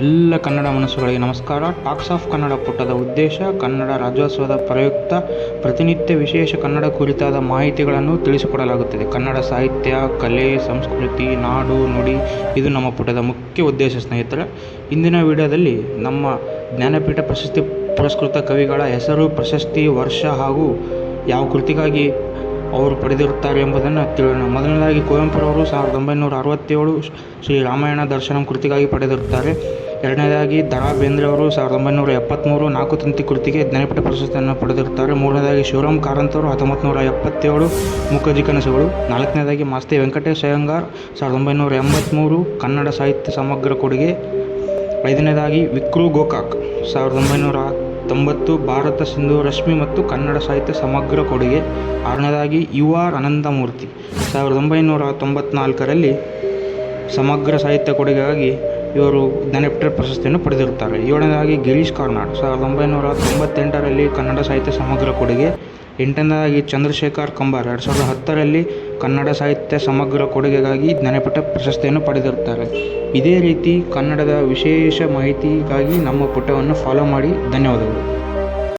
ಎಲ್ಲ ಕನ್ನಡ ಮನಸ್ಸುಗಳಿಗೆ ನಮಸ್ಕಾರ. Tax of Kannada ಪುಟದ ಉದ್ದೇಶ ಕನ್ನಡ ರಾಜ್ಯೋತ್ಸವದ ಪ್ರಯುಕ್ತ ಪ್ರತಿನಿತ್ಯ ವಿಶೇಷ ಕನ್ನಡ ಕುರಿತಾದ ಮಾಹಿತಿಗಳನ್ನು ತಿಳಿಸಿಕೊಡಲಾಗುತ್ತದೆ. ಕನ್ನಡ ಸಾಹಿತ್ಯ, ಕಲೆ, ಸಂಸ್ಕೃತಿ, ನಾಡು, ನುಡಿ ಇದು ನಮ್ಮ ಪುಟದ ಮುಖ್ಯ ಉದ್ದೇಶ. ಸ್ನೇಹಿತರೆ, ಇಂದಿನ ವಿಡಿಯೋದಲ್ಲಿ ನಮ್ಮ ಜ್ಞಾನಪೀಠ ಪ್ರಶಸ್ತಿ ಪುರಸ್ಕೃತ ಕವಿಗಳ ಹೆಸರು, ಪ್ರಶಸ್ತಿ, ವರ್ಷ ಹಾಗೂ ಯಾವ ಕೃತಿಗಾಗಿ ಅವರು ಪಡೆದಿರುತ್ತಾರೆ ಎಂಬುದನ್ನು ತಿಳಿಯೋಣ. ಮೊದಲನೇದಾಗಿ ಕುವೆಂಪುರವರು 1967 ಶ್ರೀ ರಾಮಾಯಣ ದರ್ಶನಂ ಕೃತಿಗಾಗಿ ಪಡೆದಿರುತ್ತಾರೆ. ಎರಡನೇದಾಗಿ ದ ರಾ ಬೇಂದ್ರೆ ಅವರು 1973 ನಾಲ್ಕು ತಂತಿ ಕೃತಿಗೆ ಜ್ಞಾನಪೀಠ ಪ್ರಶಸ್ತಿಯನ್ನು ಪಡೆದಿರುತ್ತಾರೆ. ಮೂರನೇದಾಗಿ ಶಿವರಾಮ್ ಕಾರಂತರು 1977 ಮೂಕಜ್ಜಿ ಕನಸುಗಳು. ನಾಲ್ಕನೇದಾಗಿ ಮಾಸ್ತಿ ವೆಂಕಟೇಶ್ ಅಯ್ಯಂಗಾರ್ 1983 ಕನ್ನಡ ಸಾಹಿತ್ಯ ಸಮಗ್ರ ಕೊಡುಗೆ. ಐದನೇದಾಗಿ ವಿಕ್ರು ಗೋಕಾಕ್ 1990 ಭಾರತ ಸಿಂಧು ರಶ್ಮಿ ಮತ್ತು ಕನ್ನಡ ಸಾಹಿತ್ಯ ಸಮಗ್ರ ಕೊಡುಗೆ. ಆರನೇದಾಗಿ ಯು ಆರ್ ಅನಂತಮೂರ್ತಿ 1994 ಸಮಗ್ರ ಸಾಹಿತ್ಯ ಕೊಡುಗೆಗಾಗಿ ಇವರು ಜ್ಞಾನಪೀಠ ಪ್ರಶಸ್ತಿಯನ್ನು ಪಡೆದಿರುತ್ತಾರೆ. ಏಳನೇದಾಗಿ ಗಿರೀಶ್ ಕಾರ್ನಾಡ್ 1998 ಕನ್ನಡ ಸಾಹಿತ್ಯ ಸಮಗ್ರ ಕೊಡುಗೆ. ಎಂಟನೇದಾಗಿ ಚಂದ್ರಶೇಖರ್ ಕಂಬಾರ್ 2010 ಕನ್ನಡ ಸಾಹಿತ್ಯ ಸಮಗ್ರ ಕೊಡುಗೆಗಾಗಿ ಜ್ಞಾನಪೀಠ ಪ್ರಶಸ್ತಿಯನ್ನು ಪಡೆದಿರುತ್ತಾರೆ. ಇದೇ ರೀತಿ ಕನ್ನಡದ ವಿಶೇಷ ಮಾಹಿತಿಗಾಗಿ ನಮ್ಮ ಪುಟವನ್ನು ಫಾಲೋ ಮಾಡಿ. ಧನ್ಯವಾದಗಳು.